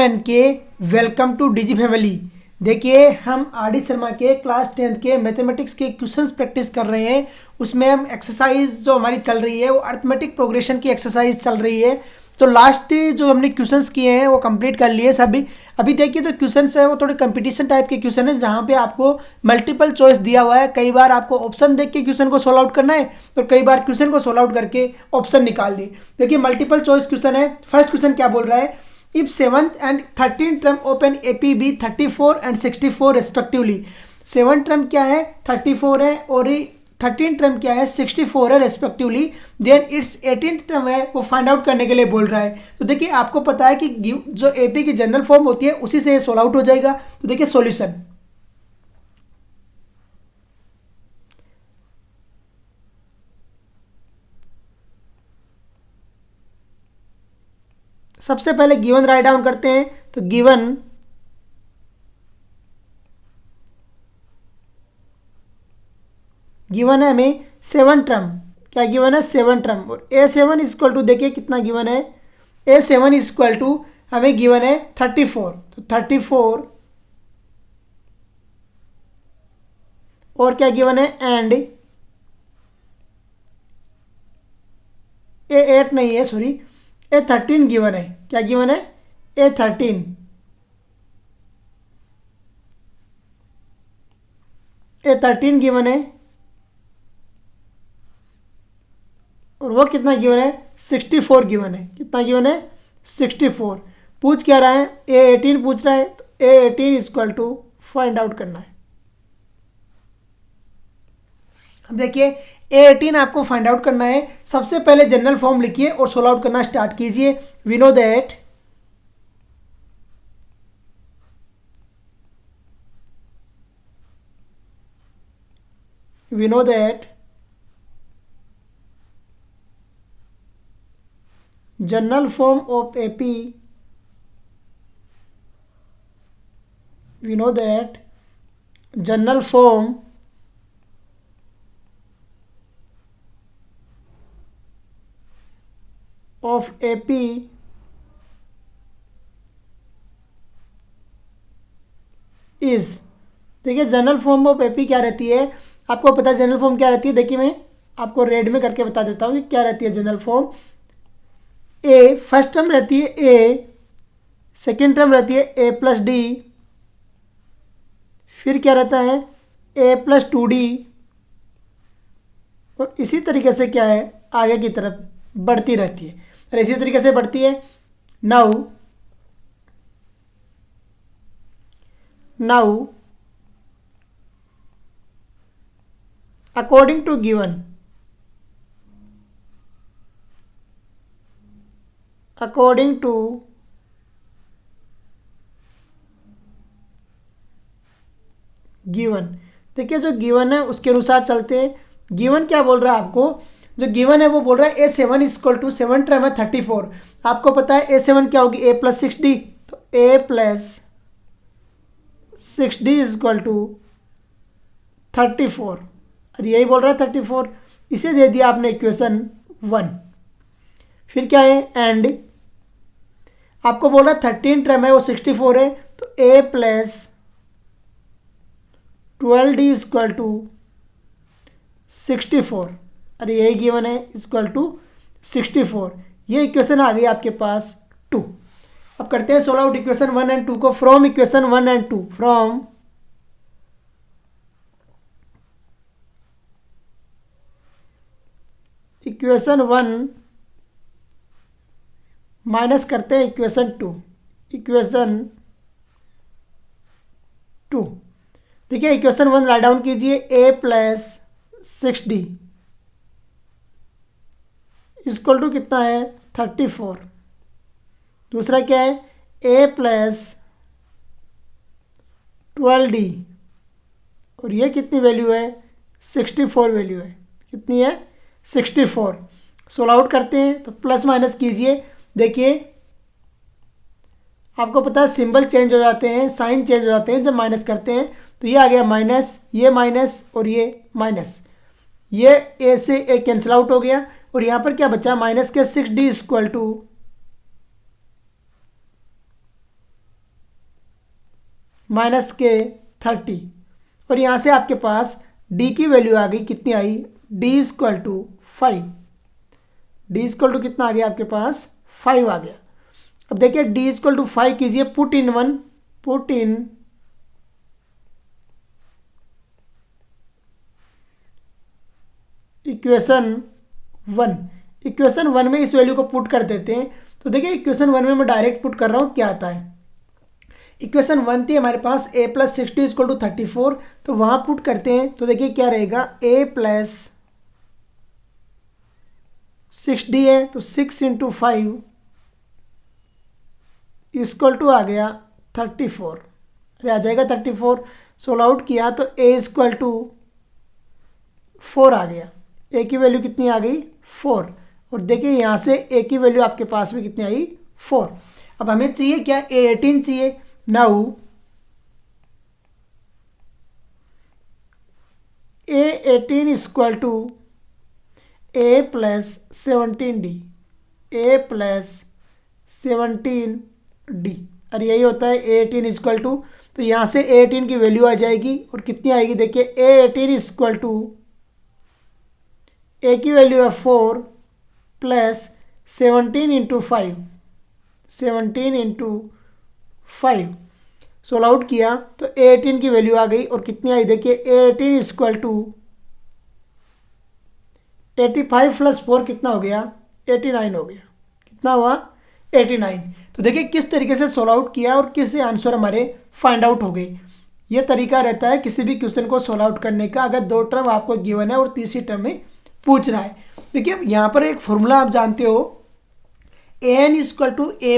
N के welcome two DG family. देखिए हम आर डी शर्मा के क्लास 10th के मैथमेटिक्स के क्वेश्चंस प्रैक्टिस कर रहे हैं। उसमें हम एक्सरसाइज जो हमारी चल रही है वो अरिथमेटिक प्रोग्रेशन की एक्सरसाइज चल रही है। तो लास्ट जो हमने क्वेश्चंस किए हैं वो कंप्लीट कर लिए सभी। अभी देखिए जो क्वेश्चंस है वो थोड़े कंपटीशन टाइप के क्वेश्चन है, जहाँ पे आपको मल्टीपल चॉइस दिया हुआ है। कई बार आपको ऑप्शन देख के क्वेश्चन को सोल्व आउट करना है और कई बार क्वेश्चन को सोल्व आउट करके ऑप्शन निकाल लिए। देखिए मल्टीपल चॉइस क्वेश्चन है। फर्स्ट क्वेश्चन क्या बोल रहा है, if 7th and 13th term open AP be 34 and 64 respectively। 7th term क्या है 34 है और 13th term क्या है 64 है respectively। then its 18th term है वो फाइंड आउट करने के लिए बोल रहा है। तो देखिए आपको पता है कि जो AP की जनरल फॉर्म होती है उसी से सोल्व आउट हो जाएगा। तो देखिए सॉल्यूशन, सबसे पहले गिवन राइट डाउन करते हैं। तो गिवन है हमें 7 टर्म। क्या गिवन है 7 टर्म और A7 इक्वल टू देखिए कितना गिवन है। A7 इक्वल टू हमें गिवन है 34। तो 34 और क्या गिवन है एंड A8 नहीं है, सॉरी A13 गिवन है। क्या गिवन है A13। A13 गिवन है और वो कितना गिवन है 64 गिवन है। कितना गिवन है 64। पूछ क्या रहा है A18 पूछ रहा है। तो A18 equal to find out करना है। अब देखिए A18 आपको फाइंड आउट करना है। सबसे पहले जनरल फॉर्म लिखिए और सोल्व आउट करना स्टार्ट कीजिए। We know that general form of AP, we know that general form of AP is, देखिए जनरल फॉर्म ऑफ एपी क्या रहती है, आपको पता है जनरल फॉर्म क्या रहती है। देखिए मैं आपको रेड में करके बता देता हूँ कि क्या रहती है जनरल फॉर्म। ए फर्स्ट टर्म रहती है ए, सेकेंड टर्म रहती है ए प्लस डी, फिर क्या रहता है ए प्लस 2D और इसी तरीके से क्या है आगे की तरफ बढ़ती रहती है। और इसी तरीके से बढ़ती है। Now according to given, according to given, देखिए जो गिवन है उसके अनुसार चलते हैं। गिवन क्या बोल रहा है आपको, जो गिवन है वो बोल रहा है A7 इक्वल टू 7 टर्म है 34। आपको पता है A7 क्या होगी A प्लस 6D। तो A plus 6D equal to 34 और यही बोल रहा है 34। इसे दे दिया आपने इक्वेशन 1। फिर क्या है एंड आपको बोल रहा है 13 टर्म है वो 64 है। तो A plus 12D equal to 64 अरे यही गिवन है इक्वल टू 64। ये इक्वेशन आ गई आपके पास 2। अब करते हैं सोल्व आउट इक्वेशन 1 एंड 2 को। From equation 1 and 2, from equation 1 minus करते हैं इक्वेशन 2। इक्वेशन 2 देखिए इक्वेशन 1 राइट डाउन कीजिए A plus 6D equal to कितना है 34। दूसरा क्या है A प्लस 12D और ये कितनी वैल्यू है 64 वैल्यू है। कितनी है 64। सोल्व आउट करते हैं तो प्लस माइनस कीजिए। देखिए आपको पता है सिंबल चेंज हो जाते हैं, साइन चेंज हो जाते हैं जब माइनस करते हैं। तो ये आ गया माइनस, ये माइनस और ये माइनस, ये ए से ए कैंसिल आउट हो गया और यहाँ पर क्या बचा माइनस के 6D इक्वल टू माइनस के 30, और यहाँ से आपके पास डी की वैल्यू आ गई, कितनी आई, D equal to 5। D equal to कितना आ गया आपके पास, 5 आ गया। अब देखिए डी इक्वल टू 5 कीजिए, पुट इन इक्वेशन वन में इस वैल्यू को पुट कर देते हैं। तो देखिए इक्वेशन वन में मैं डायरेक्ट पुट कर रहा हूँ, क्या आता है। इक्वेशन वन थी हमारे पास a + 60 = 34, तो वहाँ पुट करते हैं। तो देखिए क्या रहेगा, a + 6d है, तो 6 × 5 = आ गया 34, अरे आ जाएगा 34। सोल्व आउट किया तो a = 4 आ गया। a की वैल्यू कितनी आ गई, 4। और देखिए यहाँ से a की वैल्यू आपके पास में कितनी आई, 4। अब हमें चाहिए क्या, a18 चाहिए। Now a18 = a + 17d, a + 17d, अरे यही होता है a18 = तो यहाँ से a18 की वैल्यू आ जाएगी और कितनी आएगी, देखिए a18 = a की वैल्यू है 4 + 17 × 5, 17 × 5 सोल्व आउट किया तो a18 की वैल्यू आ गई और कितनी आई, देखिए a18 = 85 + 4 कितना हो गया, 89 हो गया। कितना हुआ, 89। तो देखिए किस तरीके से सोल्व आउट किया और किस आंसर हमारे फाइंड आउट हो गए। ये तरीका रहता है किसी भी क्वेश्चन को सोल्व आउट करने का, अगर 2 टर्म आपको गिवन है और तीसरी टर्म में पूछ रहा है। देखिए यहाँ पर एक फॉर्मूला आप जानते हो, an = a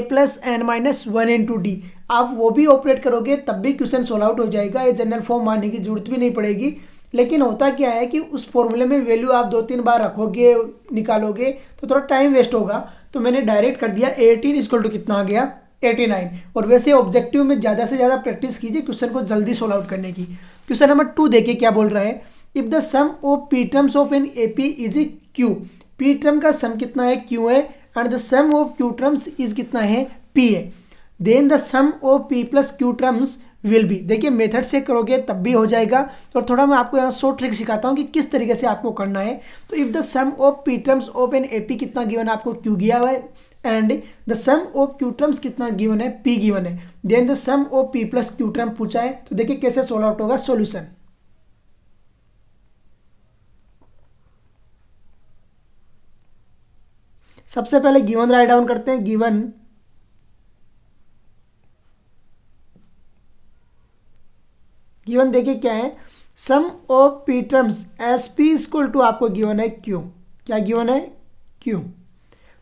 + n - 1 × d, आप वो भी ऑपरेट करोगे तब भी क्वेश्चन सोल्व आउट हो जाएगा, ये जनरल फॉर्म मानने की जरूरत भी नहीं पड़ेगी। लेकिन होता क्या है कि उस फॉर्मूले में वैल्यू आप 2-3 बार रखोगे निकालोगे तो थोड़ा टाइम वेस्ट होगा, तो मैंने डायरेक्ट कर दिया। 18 = कितना आ गया, 89। और वैसे ऑब्जेक्टिव में ज़्यादा से ज़्यादा प्रैक्टिस कीजिए क्वेश्चन को जल्दी सोल्व आउट करने की। क्वेश्चन नंबर 2 देखिए क्या बोल रहा है, if the sum of p terms of an AP is q, p term का सम कितना है, q है, and the sum of q terms is कितना है, p है, then the sum of p + q terms will be. देखिए method से करोगे तब भी हो जाएगा, और थोड़ा मैं आपको यहाँ शॉर्ट ट्रिक सिखाता हूँ कि किस तरीके से आपको करना है। तो if the sum of p terms of an AP कितना गिवन है, आपको q दिया हुआ है, and the sum of q terms कितना गिवन है, p गिवन है, then the sum of p + q term पूछा है। तो देखिए कैसे सोल्व आउट होगा सॉल्यूशन। सबसे पहले गिवन राइट डाउन करते हैं, गिवन देखिए क्या है, सम ऑफ p टर्म्स SP = आपको गिवन है q, क्या गिवन है, q।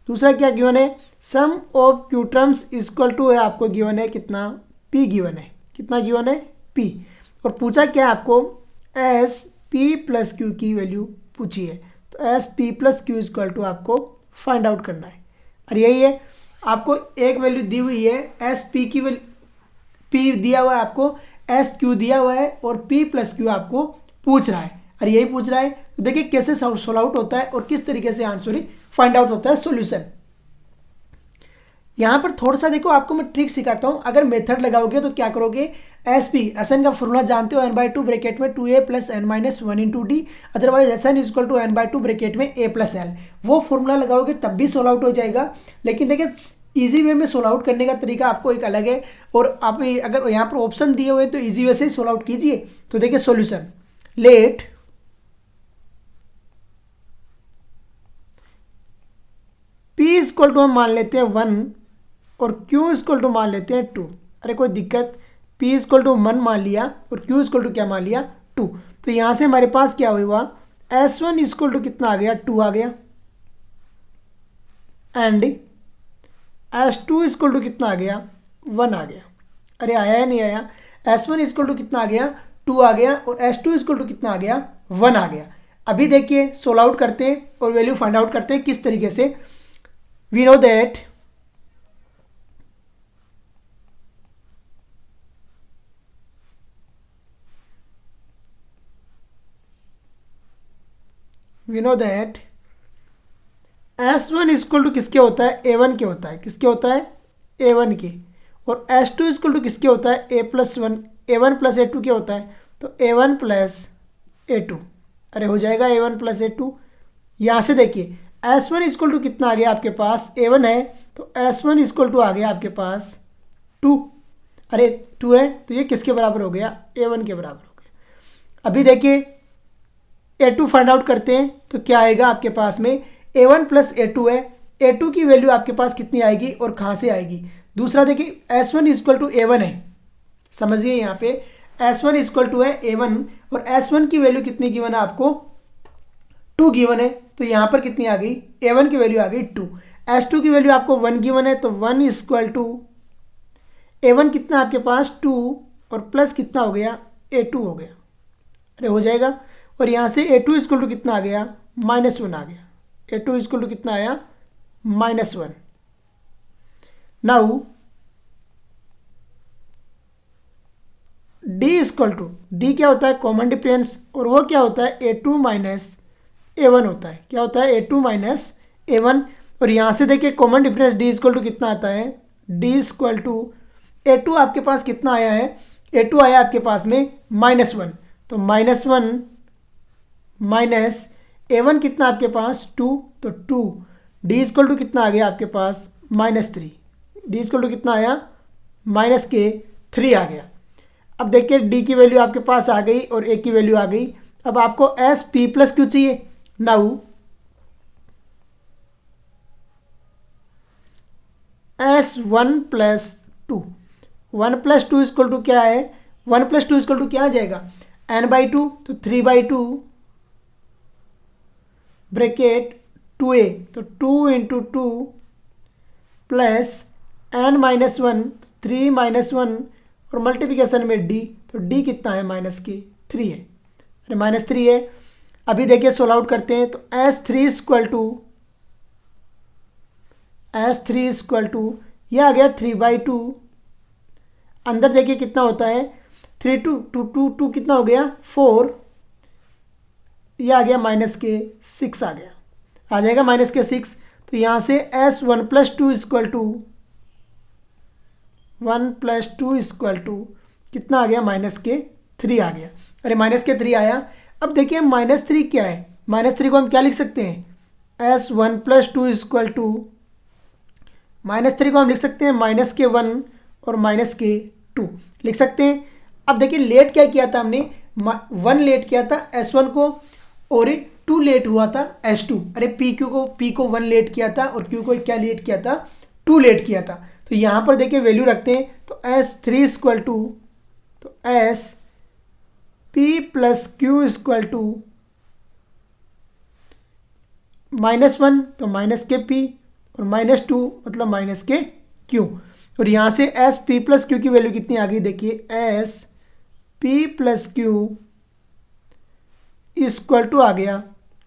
दूसरा क्या गिवन है, सम ऑफ q टर्म्स = है आपको गिवन है कितना, p गिवन है, कितना गिवन है, p। और पूछा क्या आपको, SP + q की वैल्यू पूछी है, तो SP + q = आपको फाइंड आउट करना है। और यही है, आपको एक वैल्यू दी हुई है, SP की वैल्यू, p दिया हुआ है आपको, SQ दिया हुआ है, और p + q आपको पूछ रहा है, और यही पूछ रहा है। तो देखिए कैसे सोल्व आउट होता है और किस तरीके से आंसर फाइंड आउट होता है सॉल्यूशन। यहाँ पर थोड़ा सा देखो आपको मैं ट्रिक सिखाता हूँ। अगर मेथड लगाओगे तो क्या करोगे, SP SN का फॉर्मूला जानते हो, n/2 ब्रैकेट में 2a + n - 1 × d, otherwise SN = n/2 bracket में a + l, वो फॉर्मूला लगाओगे तब भी सोल्व आउट हो जाएगा। लेकिन देखिए इजी वे में सोल्व आउट करने का तरीका आपको एक अलग है, और आप अगर यहाँ पर ऑप्शन दिए हुए तो इजी वे से सोल्व आउट कीजिए। तो देखिए सॉल्यूशन, लेट p = हम मान लेते हैं 1 और q = मान लेते हैं 2। अरे कोई दिक्कत, p = 1 मान लिया और q = क्या मान लिया, 2। तो यहाँ से हमारे पास क्या हुआ, S1 = कितना आ गया, 2 आ गया, एंड S2 = कितना आ गया, 1 आ गया। अरे आया या नहीं आया, S1 = कितना आ गया, 2 आ गया, और S2 = कितना आ गया, 1 आ गया। अभी देखिए सोल्व आउट करते हैं और वैल्यू फाइंड आउट करते हैं किस तरीके से। वी नो दैट S1 = किसके होता है, A1 के होता है, किसके होता है, A1 के, और S2 = किसके होता है, A + 1 A1 प्लस A2 क्या होता है, तो A1 प्लस A2, अरे हो जाएगा A1 प्लस A2। यहाँ से देखिए S1 इक्वल टू कितना आ गया आपके पास, A1 है तो S1 इक्वल टू आ गया आपके पास 2, अरे 2 है तो ये किसके बराबर हो गया, A1 के बराबर हो गया। अभी देखिए A2 फाइंड आउट करते हैं तो क्या आएगा आपके पास में, A1 प्लस A2 है, A2 की वैल्यू आपके पास कितनी आएगी और कहाँ से आएगी। दूसरा देखिए S1 इक्वल टू A1 है, समझिए यहाँ पे S1 इक्वल टू है A1 और S1 की वैल्यू कितनी गिवन है आपको, 2 गिवन है, तो यहाँ पर कितनी आ गई, A1 की वैल्यू आ गई 2, S2 की वैल्यू आपको 1 गिवन है तो 1 इक्वल टू A1 कितना आपके पास 2 और प्लस कितना हो गया A2 हो गया, अरे हो जाएगा। और यहाँ से A2 इक्वल टू कितना आ गया, -1 आ गया, A2 इक्वल टू कितना आया, -1। Now D equal to, D क्या होता है, कॉमन डिफरेंस, और वो क्या होता है A2 माइनस A1 होता है, क्या होता है A2 माइनस A1। और यहाँ से देखिए common difference D equal to कितना आता है, D इक्वल टू A2 आपके पास कितना आया है, A2 आया आपके पास में -1, तो -1 माइनस A1 कितना आपके पास 2, तो 2, D इक्वल टू कितना आ गया आपके पास -3, D इक्वल टू कितना आया -3 आ गया। अब देखिए D की वैल्यू आपके पास आ गई और A की वैल्यू आ गई। अब आपको S P प्लस Q चाहिए। Now S1 plus 2, 1 plus 2 equal to क्या है, 1 प्लस 2 इक्वल टू क्या आ जाएगा, n/2, तो 3/2 ब्रैकेट 2a, तो 2 इंटू 2 प्लस n-1, 3 -1 और मल्टीप्लिकेशन में d, तो d कितना है -3 है, अरे -3 है। अभी देखिए सोल्व आउट करते हैं तो S3 इक्वल टू ये आ गया 3/2, अंदर देखिए कितना होता है 3 2 कितना हो गया 4, ये आ गया -6 आ गया, आ जाएगा -6। तो यहाँ से S1 plus 2 equal to 1 plus 2 equal to कितना आ गया -3 आ गया, अरे -3 आया। अब देखिए -3 क्या है, -3 को हम क्या लिख सकते हैं, S1 प्लस 2 इक्वल टू, -3 को हम लिख सकते हैं -1 और -2 लिख सकते हैं। अब देखिए लेट क्या किया था हमने, 1 लेट किया था S1 को और 2 लेट हुआ था S2, अरे P को 1 लेट किया था और Q को क्या लेट किया था, 2 लेट किया था। तो यहाँ पर देखिए वैल्यू रखते हैं तो S3 इक्वल टू, तो S P plus Q equal to -1 तो -P और -2 मतलब -Q। और यहाँ से S P प्लस Q की वैल्यू कितनी आ गई, देखिए S P plus Q equal to आ गया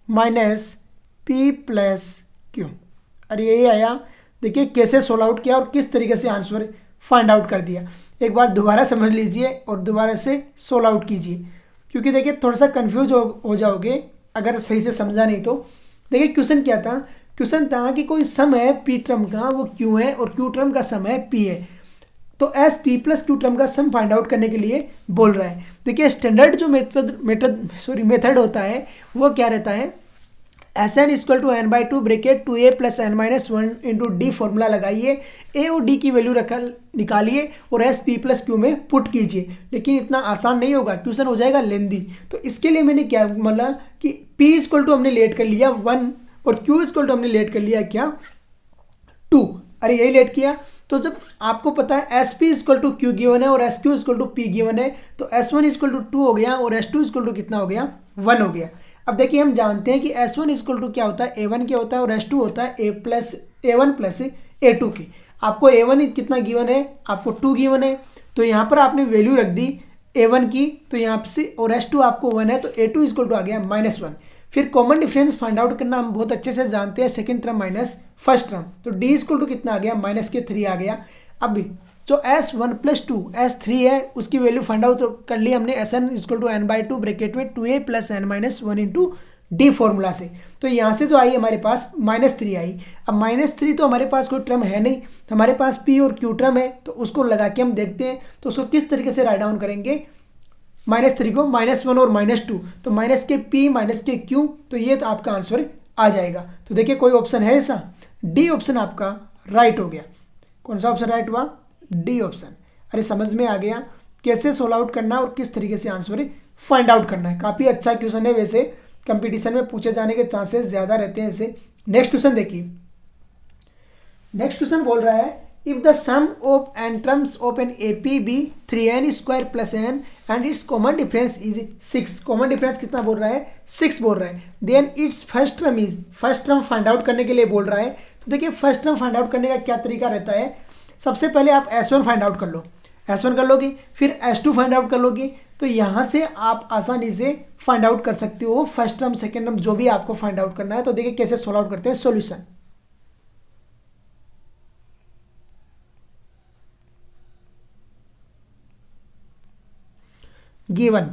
-P प्लस Q, अरे यही आया। देखिए कैसे सोल्व आउट किया और किस तरीके से आंसर फाइंड आउट कर दिया। एक बार दोबारा समझ लीजिए और दोबारा से सोल्व आउट कीजिए, क्योंकि देखिए थोड़ा सा कंफ्यूज हो जाओगे अगर सही से समझा नहीं तो। देखिए क्वेश्चन क्या था, क्वेश्चन था कि कोई सम है पी टर्म का वो क्यू है और क्यू टर्म का सम है पी है, तो S P plus Q term का सम फाइंड आउट करने के लिए बोल रहा है। देखिए स्टैंडर्ड जो मेथड होता है वो क्या रहता है, Sn equal to n/2 bracket 2a plus n-1 into D formula लगाइए, ए और डी की वैल्यू निकालिए और एस पी प्लस क्यू में पुट कीजिए। लेकिन इतना आसान नहीं होगा, क्वेश्चन हो जाएगा लेंदी। तो इसके लिए मैंने क्या बोला कि p इक्वल टू हमने लेट कर लिया 1 और q इक्वल टू हमने लेट कर लिया क्या 2, अरे यही लेट किया। तो जब आपको पता है S P equal to Q given है और S Q equal to P given है, तो S1 इक्वल टू 2 हो गया और S2 इक्वल टू कितना हो गया 1 हो गया। अब देखिए हम जानते हैं कि S1 इक्वल टू क्या होता है, A1 क्या होता है और S2 होता है A1 प्लस A2 की। आपको A1 कितना गिवन है, आपको 2 गिवन है, तो यहाँ पर आपने वैल्यू रख दी A1 की, तो यहाँ से और S2 आपको 1 है तो A2 इक्वल टू आ गया -1। फिर कॉमन डिफरेंस फाइंड आउट करना हम बहुत अच्छे से जानते हैं, second term minus first term, तो D इक्वल टू कितना आ गया -3 आ गया। अब भी जो S1 प्लस 2 S3 है उसकी वैल्यू फाइंड आउट कर ली हमने, Sn equal to n/2 bracket में 2a plus n-1 into D formula से। तो यहाँ से जो आई हमारे पास -3 आई। अब -3 तो हमारे पास कोई टर्म है नहीं, हमारे पास पी और क्यू टर्म है, तो उसको लगा के हम देखते हैं तो उसको किस तरीके से राइट डाउन करेंगे। -3 को -1 और -2, तो माइनस के पी माइनस के क्यू, तो ये तो आपका आंसर आ जाएगा। तो देखिए कोई ऑप्शन है ऐसा, डी ऑप्शन आपका राइट हो गया। कौन सा ऑप्शन राइट हुआ? D option. अरे समझ में आ गया कैसे सोल्व आउट करना है और किस तरीके से आंसर फाइंड आउट करना है। काफ़ी अच्छा क्वेश्चन है, वैसे कंपटीशन में पूछे जाने के चांसेस ज़्यादा रहते हैं इसे। नेक्स्ट क्वेश्चन देखिए। नेक्स्ट क्वेश्चन बोल रहा है if the sum of n terms of an A P be 3n² + n and its common difference is 6। Common difference कितना बोल रहा है? 6 बोल रहा है। Then its first term is, first term find out करने के लिए बोल रहा है। तो देखिए फर्स्ट टर्म फाइंड आउट करने का क्या तरीका रहता है। सबसे पहले आप S1 फाइंड आउट कर लो, S1 कर लोगे, फिर S2 फाइंड आउट कर लोगे। तो यहाँ से आप आसानी से फाइंड आउट कर सकते हो फर्स्ट टर्म सेकेंड टर्म जो भी आपको फाइंड आउट करना है। तो देखिए कैसे सोल्व आउट करते हैं। Solution given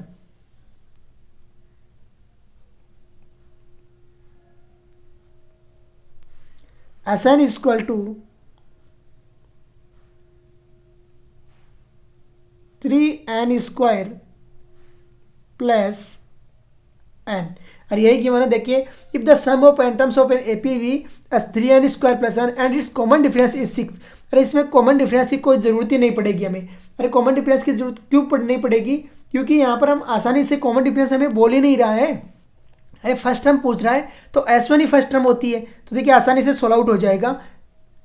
Sn = 3n² + n। और यही गिवन है। देखिए if the sum of n terms of an AP be is 3n² + n and its common difference is 6। अरे इसमें कॉमन डिफरेंस की कोई ज़रूरत ही नहीं पड़ेगी हमें। अरे कॉमन डिफरेंस की जरूरत क्यों नहीं पड़ेगी? क्योंकि यहाँ पर हम आसानी से कॉमन डिफरेंस हमें बोल ही नहीं रहा है। अरे फर्स्ट टर्म पूछ रहा है तो S1 ही फर्स्ट टर्म होती है। तो देखिए आसानी से सोल्व आउट हो जाएगा।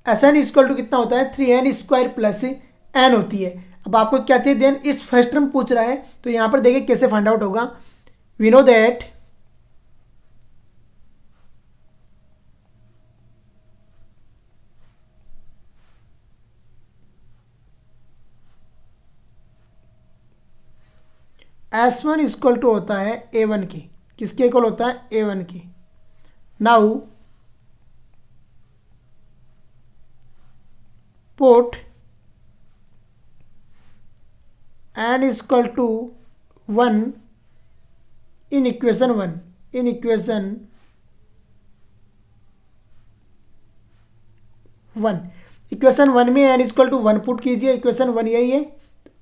Sn = कितना होता है? 3n² + n होती है। अब आपको क्या चाहिए? देन इट्स फर्स्ट टर्म पूछ रहा है, तो यहाँ पर देखिए कैसे फाइंड आउट होगा। वी नो दैट S1 = होता है A1 की। किसके इक्वल होता है? A1 की। Now put n = 1 in equation 1। In equation 1, equation 1 में n = 1 पुट कीजिए। इक्वेशन 1 यही है,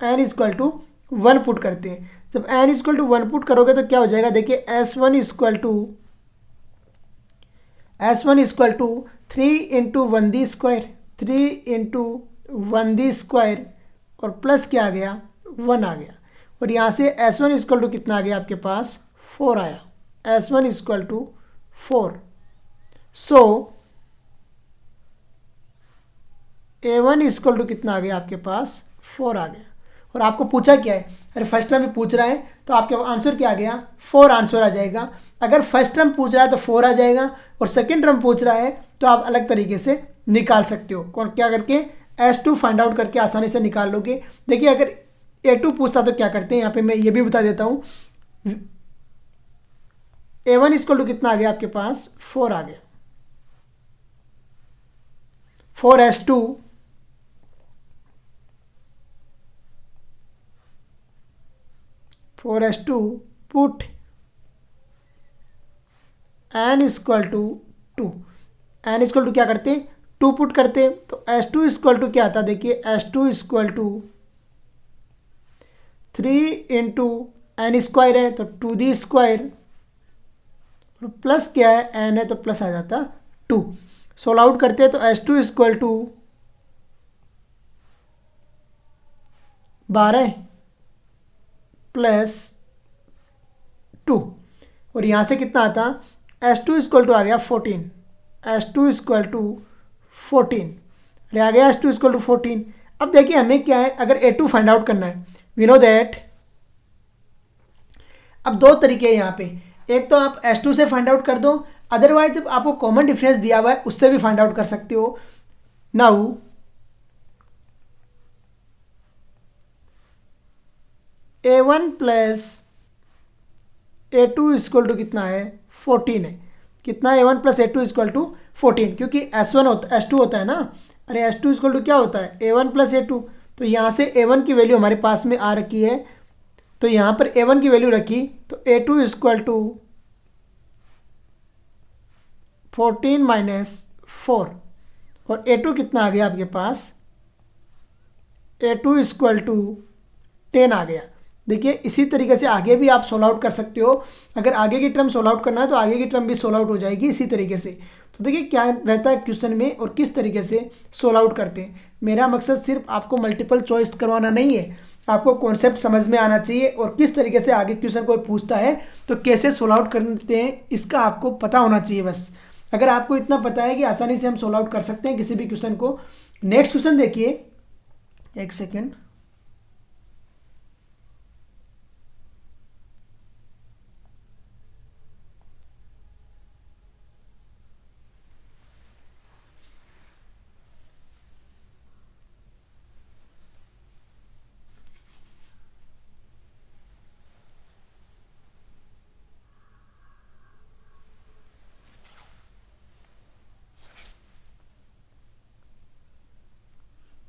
n = 1 पुट करते हैं। जब n = 1 पुट करोगे तो क्या हो जाएगा? देखिए S1 = 3 × 1d², 3 × 1d² और प्लस क्या आ गया? 1 आ गया। और यहाँ से S1 = कितना आ गया आपके पास? 4 आया। S1 = 4। सो A1 = कितना आ गया आपके पास? 4 आ गया। और आपको पूछा क्या है? अरे फर्स्ट टर्म में पूछ रहा है तो आपके आंसर क्या आ गया? 4 आंसर आ जाएगा। अगर फर्स्ट टर्म पूछ रहा है तो 4 आ जाएगा, और सेकंड टर्म पूछ रहा है तो आप अलग तरीके से निकाल सकते हो। कौन क्या करके? S2 फाइंड आउट करके आसानी से निकाल लोगे। देखिए अगर A2 पूछता तो क्या करते हैं, यहाँ पे मैं ये भी बता देता हूँ। A1 = कितना आ गया आपके पास? 4 आ गया। 4S2 put n = 2। n = क्या करते? 2 पुट करते। तो S2 = क्या आता? देखिए S2 = 3 × n² है तो 2d², और प्लस क्या है? n है तो प्लस आ जाता 2। सोल्व आउट करते हैं तो S2 = 12 + 2, और यहाँ से कितना आता? S2 = आ गया 14। S2 = 14, अरे आ गया S2 = 14। अब देखिए हमें क्या है, अगर A2 फाइंड आउट करना है, वी नो दैट। अब दो तरीके हैं यहाँ पे, एक तो आप S2 से फाइंड आउट कर दो, अदरवाइज जब आपको कॉमन डिफरेंस दिया हुआ है उससे भी फाइंड आउट कर सकते हो। नाउ A1 + A2 = कितना है? 14 है। कितना? A1 + A2 = 14, क्योंकि S2 होता है ना। अरे S2 = क्या होता है? A1 + A2। तो यहाँ से A1 की वैल्यू हमारे पास में आ रखी है, तो यहाँ पर A1 की वैल्यू रखी, तो A2 = 14 माइनस 4 और A2 कितना आ गया आपके पास, A2 इक्वल टू 10 आ गया। देखिए इसी तरीके से आगे भी आप सोल्व आउट कर सकते हो। अगर आगे की टर्म सोल्व आउट करना है तो आगे की टर्म भी सोल्व आउट हो जाएगी इसी तरीके से। तो देखिए क्या रहता है क्वेश्चन में और किस तरीके से सोल्व आउट करते हैं। मेरा मकसद सिर्फ आपको मल्टीपल चॉइस करवाना नहीं है, आपको कॉन्सेप्ट समझ में आना चाहिए और किस तरीके से आगे क्वेश्चन कोई पूछता है तो कैसे सोल्व आउट करते हैं इसका आपको पता होना चाहिए बस। अगर आपको इतना पता है कि आसानी से हम सोल्व आउट कर सकते हैं किसी भी क्वेश्चन को। नेक्स्ट क्वेश्चन देखिए, एक सेकेंड।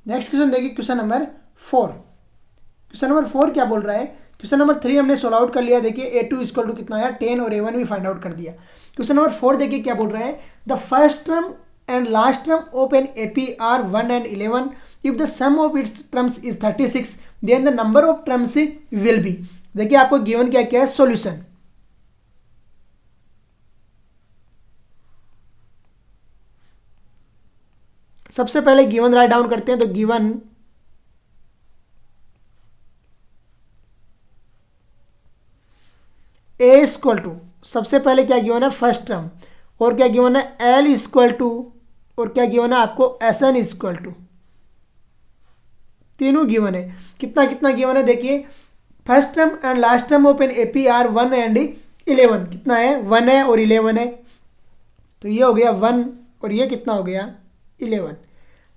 नेक्स्ट क्वेश्चन देखिए, क्वेश्चन नंबर 4। क्वेश्चन नंबर 4 क्या बोल रहा है, क्वेश्चन नंबर 3 हमने सोल्व आउट कर लिया। देखिए A2 इक्वल टू कितना आया 10 और A1 भी फाइंड आउट कर दिया। क्वेश्चन नंबर 4 देखिए क्या बोल रहा है, the first term and last term of an AP are 1 and 11 if the sum of its terms is 36 then the number of terms will be. देखिए आपको गिवन क्या क्या है, सॉल्यूशन। सबसे पहले गिवन राइट डाउन करते हैं। तो गिवन ए इक्वल टू, सबसे पहले क्या गिवन है, फर्स्ट टर्म, और क्या गिवन है एल इक्वल टू, और क्या गिवन है आपको एस एन इक्वल टू। तीनों गिवन है। कितना कितना गिवन है देखिए, first term and last term of an AP are 1 and 11 कितना है, 1 है और 11 है। तो ये हो गया 1 और ये कितना हो गया 11।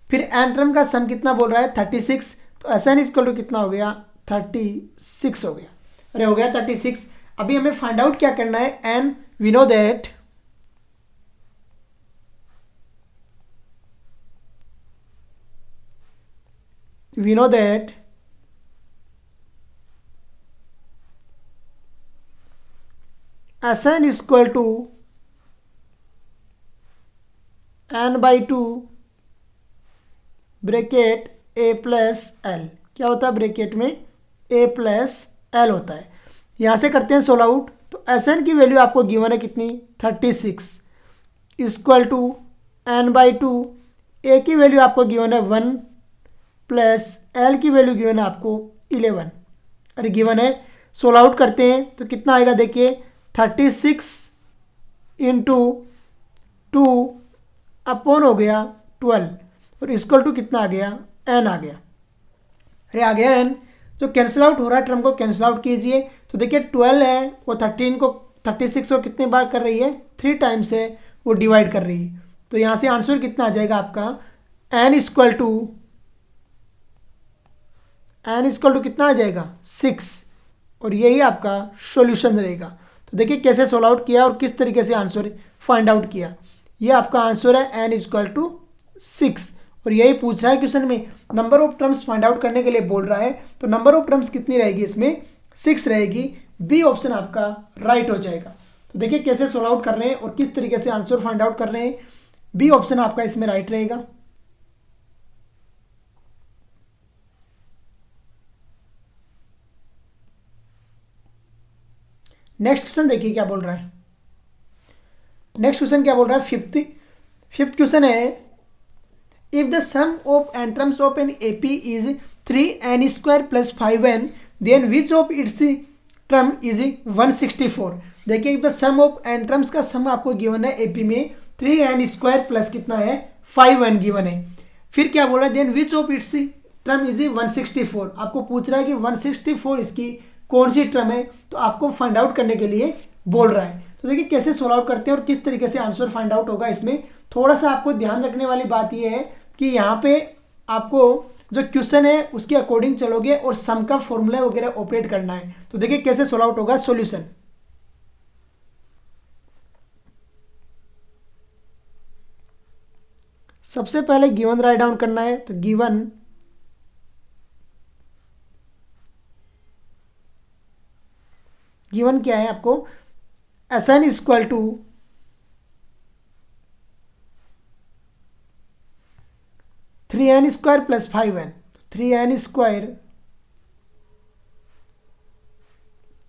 फिर एन टर्म का सम कितना बोल रहा है 36, तो एस एन इक्वल टू कितना हो गया 36 हो गया। अरे हो गया 36। अभी हमें फाइंड आउट क्या करना है, and we know that Sn equal to n by 2 bracket a plus L. क्या होता है ब्रैकेट में, a प्लस एल होता है। यहाँ से करते हैं सोल्व आउट। तो Sn की वैल्यू आपको गिवन है कितनी 36 equal to n by 2, a की वैल्यू आपको गिवन है 1 प्लस एल की वैल्यू गिवन है आपको 11। अरे गिवन है, सोल्व आउट करते हैं तो कितना आएगा देखिए 36 इंटू 2 अपॉन हो गया 12 और इक्वल टू कितना आ गया n आ गया। अरे आ गया n, जो कैंसिल आउट हो रहा है टर्म को कैंसिल आउट कीजिए। तो देखिए 12 है वो 36 को कितने बार कर रही है, 3 टाइम्स है वो डिवाइड कर रही है। तो यहाँ से आंसर कितना आ जाएगा आपका n इक्वल टू कितना आ जाएगा 6, और यही आपका सॉल्यूशन रहेगा। तो देखिए कैसे सोल्व आउट किया और किस तरीके से आंसर फाइंड आउट किया। ये आपका आंसर है n इक्वल टू 6, और यही पूछ रहा है क्वेश्चन में। Number of terms find out करने के लिए बोल रहा है, तो नंबर ऑफ टर्म्स कितनी रहेगी इसमें 6 रहेगी। बी ऑप्शन आपका राइट हो जाएगा। तो देखिए कैसे सोल्व आउट कर रहे हैं और किस तरीके से आंसर फाइंड आउट कर रहे हैं। बी ऑप्शन आपका इसमें राइट रहेगा। नेक्स्ट क्वेश्चन देखिए क्या बोल रहा है। नेक्स्ट क्वेश्चन क्या बोल रहा है, फिफ्थ क्वेश्चन है, if the sum of N terms of an AP is 3n square plus 5n then which of its term is 164। देखिए if the sum of N terms का सम आपको given है AP में 3n square plus कितना है 5n given है। फिर क्या बोल रहा है, then which of its term is 164। आपको पूछ रहा है कि 164 इसकी कौन सी टर्म है, तो आपको फाइंड आउट करने के लिए बोल रहा है। तो देखिए कैसे सोल्व आउट करते हैं और किस तरीके से आंसर फाइंड आउट होगा। इसमें थोड़ा सा आपको ध्यान रखने वाली बात यह है कि यहाँ पे आपको जो क्वेश्चन है उसके अकॉर्डिंग चलोगे और सम का फॉर्मूला वगैरह ऑपरेट करना है। तो देखिए कैसे सोल्व आउट होगा सॉल्यूशन। सबसे पहले गिवन राइट डाउन करना है। तो गिवन क्या है आपको, Sn equal to 3n² plus 5n, 3n²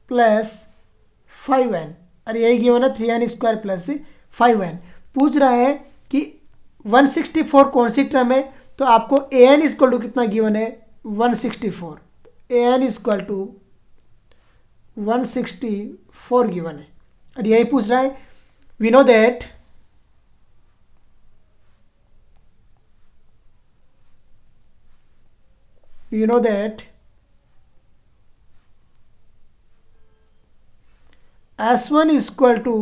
plus 5n, अरे यही गिवन है 3n² प्लस 5n। पूछ रहा है कि 164 कौन सी टर्म है, तो आपको an इक्वल टू कितना गिवन है 164, an इक्वल टू 164 गिवन है, और यही पूछ रहा है we know that S1 equal to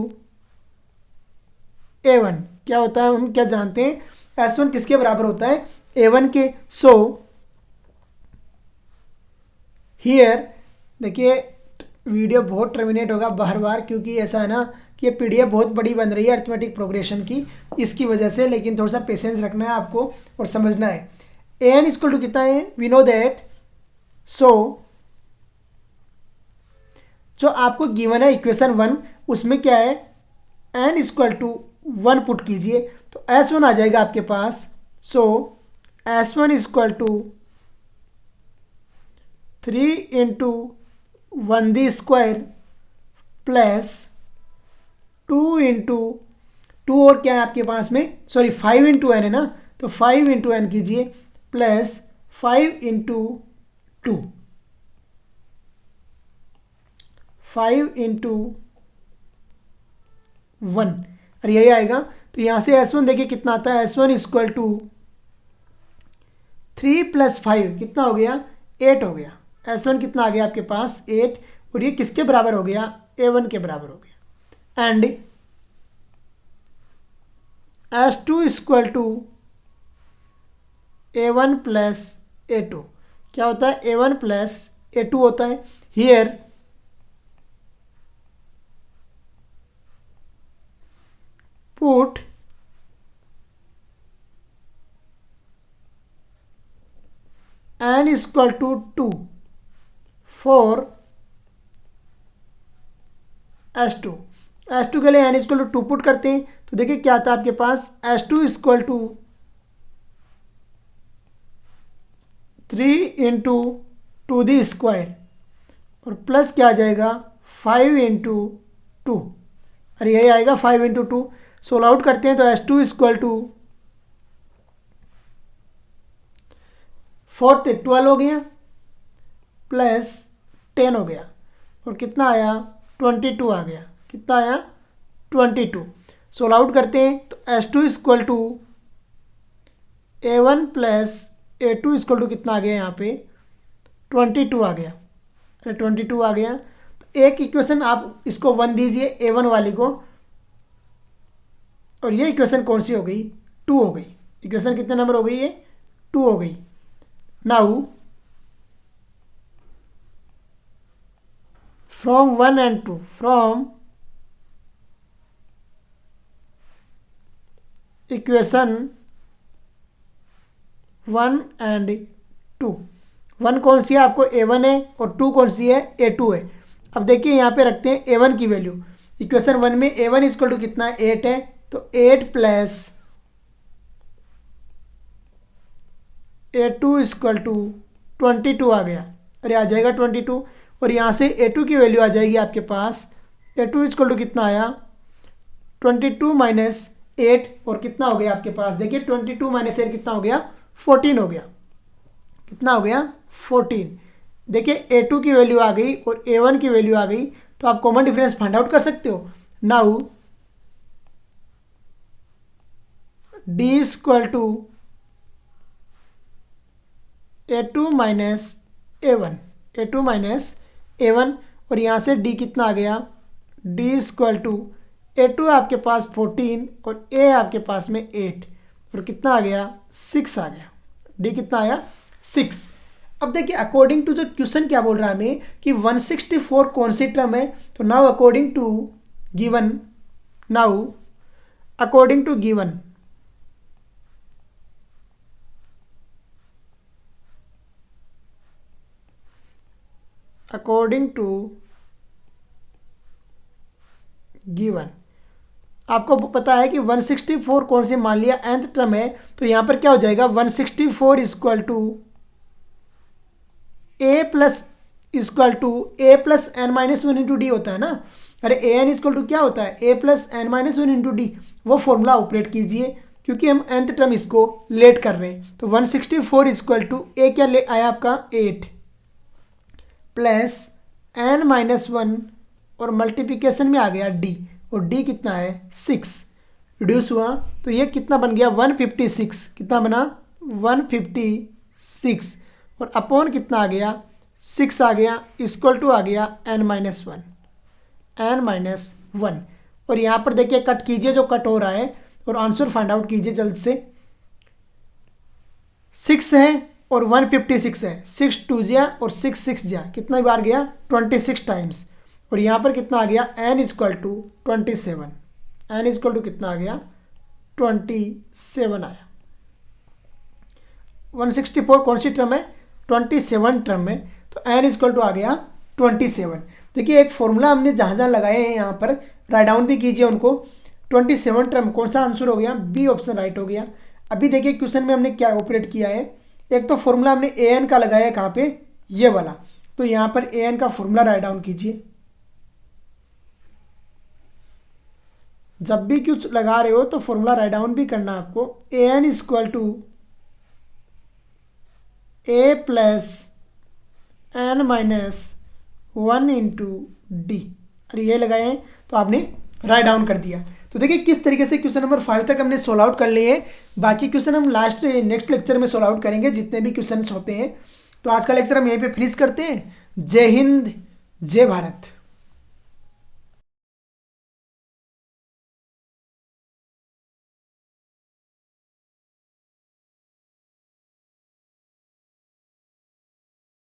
A1, क्या होता है, हम क्या जानते हैं S1 किसके बराबर होता है A1 के। सो हियर देखिए वीडियो बहुत टर्मिनेट होगा बार बार, क्योंकि ऐसा है ना कि ये PDF बहुत बड़ी बन रही है अरिथमेटिक प्रोग्रेशन की, इसकी वजह से, लेकिन थोड़ा सा पेशेंस रखना है आपको और समझना है। an इक्वल टू कितना है, वी नो दैट, सो जो आपको गिवन है इक्वेशन 1 उसमें क्या है n इक्वल टू 1 पुट कीजिए तो S1 आ जाएगा आपके पास। So S1 equal to 3 into 1d² plus 2 into 2 और क्या है आपके पास में, सॉरी 5 इंटू n है ना, तो 5 इंटू n कीजिए प्लस 5 इंटू 2, 5 इंटू 1, और यही आएगा। तो यहाँ से S1 देखिए कितना आता है, S1 इक्वल टू 3 प्लस 5 कितना हो गया 8 हो गया। S1 कितना आ गया आपके पास 8, और ये किसके बराबर हो गया A1 के बराबर हो गया। And S2 equal to A1 plus A2, क्या होता है A1 प्लस A2 होता है। Here put n equal to 2 for S2, S2 के लिए n इक्वल टू 2 पुट करते हैं तो देखिए क्या आता है आपके पास, S2 equal to 3 into 2d² और प्लस क्या आ जाएगा 5 इंटू 2, और यही आएगा 5 इंटू 2। सोल्व आउट करते हैं तो S2 इक्वल टू 4 12 हो गया प्लस 10 हो गया, और कितना आया 22 आ गया, कितना आया 22। सोल्व आउट करते हैं तो S2 equal to A1 plus A2 equal to कितना आ गया यहाँ पे 22 आ गया, अरे 22 आ गया। तो एक इक्वेशन आप इसको 1 दीजिए A1 वाली को, और ये इक्वेशन कौन सी हो गई 2 हो गई। इक्वेशन कितने नंबर हो गई ये 2 हो गई। Now from 1 and 2, from equation 1 and 2, 1 कौन सी है आपको A1 है और 2 कौन सी है A2 है। अब देखिए यहाँ पे रखते हैं A1 की वैल्यू, इक्वेशन 1 में A1 इक्वल टू कितना है 8 है, तो 8 प्लस A2 इक्वल टू 22 आ गया, अरे आ जाएगा 22, और यहाँ से A2 की वैल्यू आ जाएगी आपके पास, A2 इक्वल टू कितना आया 22 माइनस 8, और कितना हो गया आपके पास देखिए 22 माइनस 8 कितना हो गया 14 हो गया, कितना हो गया 14। देखिए A2 की वैल्यू आ गई और A1 की वैल्यू आ गई, तो आप कॉमन डिफरेंस फाइंड आउट कर सकते हो। Now D equal to A2 minus A1, A2 minus A1, और यहाँ से D कितना आ गया D इक्वल टू A2 आपके पास 14 और A आपके पास में 8, और कितना आ गया 6 आ गया, D कितना आया 6। अब देखिए अकॉर्डिंग टू जो क्वेश्चन क्या बोल रहा है हमें कि 164 कौन सी टर्म है, तो now according to given, now according to given according to given आपको पता है कि 164 कौन सी मान लिया nth टर्म है, तो यहाँ पर क्या हो जाएगा 164 equal to A plus A plus N minus one into D होता है ना। अरे ए एन इक्वल टू क्या होता है a plus N minus one into D, वो फॉर्मूला ऑपरेट कीजिए क्योंकि हम nth टर्म इसको लेट कर रहे हैं। तो 164 इक्वल टू ए क्या ले आया आपका 8 प्लस एन माइनस वन और मल्टीप्लिकेशन में आ गया डी, और डी कितना है 6, रिड्यूस हुआ तो ये कितना बन गया 156, कितना बना 156, और अपॉन कितना आ गया 6 आ गया, इक्वल टू आ गया n माइनस वन। और यहाँ पर देखिए कट कीजिए जो कट हो रहा है और आंसर फाइंड आउट कीजिए जल्द से। 6 है और 156 है, 6 2 जा और 6 6 जा, कितना बार गया 26 टाइम्स, और यहाँ पर कितना आ गया n equal to 27, n equal to कितना आ गया 27 आया। 164 कौन सी टर्म है 27 टर्म में, तो n इक्वल टू आ गया 27। देखिए एक फॉर्मूला हमने जहाँ जहाँ लगाए हैं यहाँ पर राइट डाउन भी कीजिए उनको। 27 टर्म कौन सा आंसर हो गया, बी ऑप्शन राइट हो गया। अभी देखिए क्वेश्चन में हमने क्या ऑपरेट किया है, एक तो फॉर्मूला हमने ए एन का लगाया है कहाँ पे, ये वाला, तो यहाँ पर ए एन का फॉर्मूला राइट डाउन कीजिए। जब भी कुछ लगा रहे हो तो फॉर्मूला राइट डाउन भी करना आपको। A n equal to A plus N minus one into D, अरे ये लगाए हैं तो आपने राइट डाउन कर दिया। तो देखिए किस तरीके से क्वेश्चन नंबर 5 तक हमने सोल्व आउट कर लिए हैं। बाकी क्वेश्चन हम नेक्स्ट लेक्चर में सोल्व आउट करेंगे जितने भी क्वेश्चन होते हैं। तो आज का लेक्चर हम यहीं पे फिनिश करते हैं। जय हिंद, जय भारत।